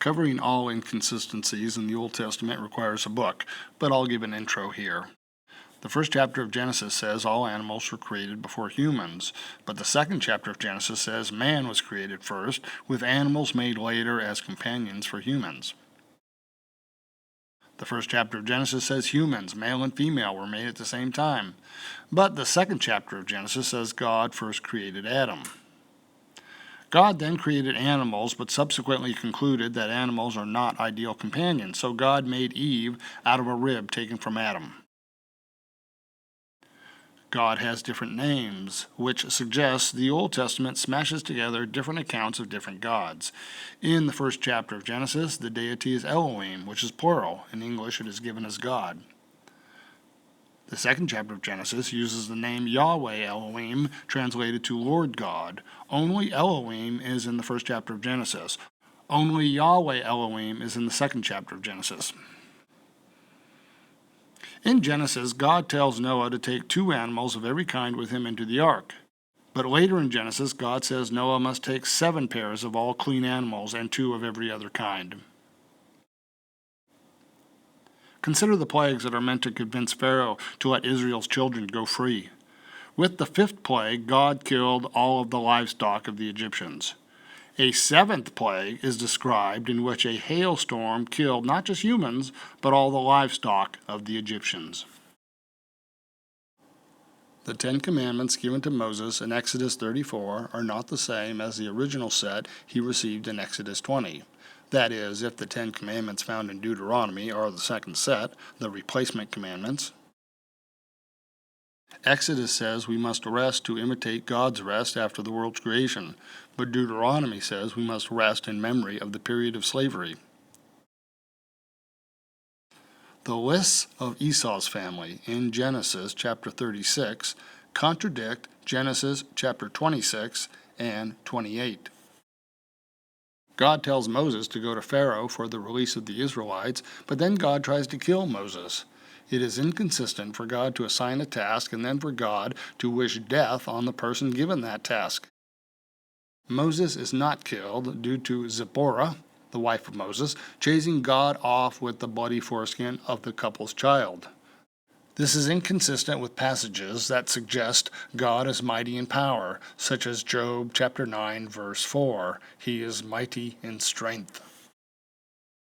Covering all inconsistencies in the Old Testament requires a book, but I'll give an intro here. The first chapter of Genesis says all animals were created before humans, but the second chapter of Genesis says man was created first, with animals made later as companions for humans. The first chapter of Genesis says humans, male and female, were made at the same time, but the second chapter of Genesis says God first created Adam. God then created animals, but subsequently concluded that animals are not ideal companions, so God made Eve out of a rib taken from Adam. God has different names, which suggests the Old Testament smashes together different accounts of different gods. In the first chapter of Genesis, the deity is Elohim, which is plural. In English, it is given as God. The second chapter of Genesis uses the name Yahweh Elohim, translated to Lord God. Only Elohim is in the first chapter of Genesis. Only Yahweh Elohim is in the second chapter of Genesis. In Genesis, God tells Noah to take 2 animals of every kind with him into the ark. But later in Genesis, God says Noah must take 7 pairs of all clean animals and 2 of every other kind. Consider the plagues that are meant to convince Pharaoh to let Israel's children go free. With the 5th plague, God killed all of the livestock of the Egyptians. A 7th plague is described in which a hailstorm killed not just humans, but all the livestock of the Egyptians. The 10 Commandments given to Moses in Exodus 34 are not the same as the original set he received in Exodus 20. That is, if the 10 Commandments found in Deuteronomy are the second set, the replacement commandments. Exodus says we must rest to imitate God's rest after the world's creation, but Deuteronomy says we must rest in memory of the period of slavery. The lists of Esau's family in Genesis chapter 36 contradict Genesis chapter 26 and 28. God tells Moses to go to Pharaoh for the release of the Israelites, but then God tries to kill Moses. It is inconsistent for God to assign a task and then for God to wish death on the person given that task. Moses is not killed due to Zipporah, the wife of Moses, chasing God off with the bloody foreskin of the couple's child. This is inconsistent with passages that suggest God is mighty in power, such as Job chapter 9, verse 4. He is mighty in strength.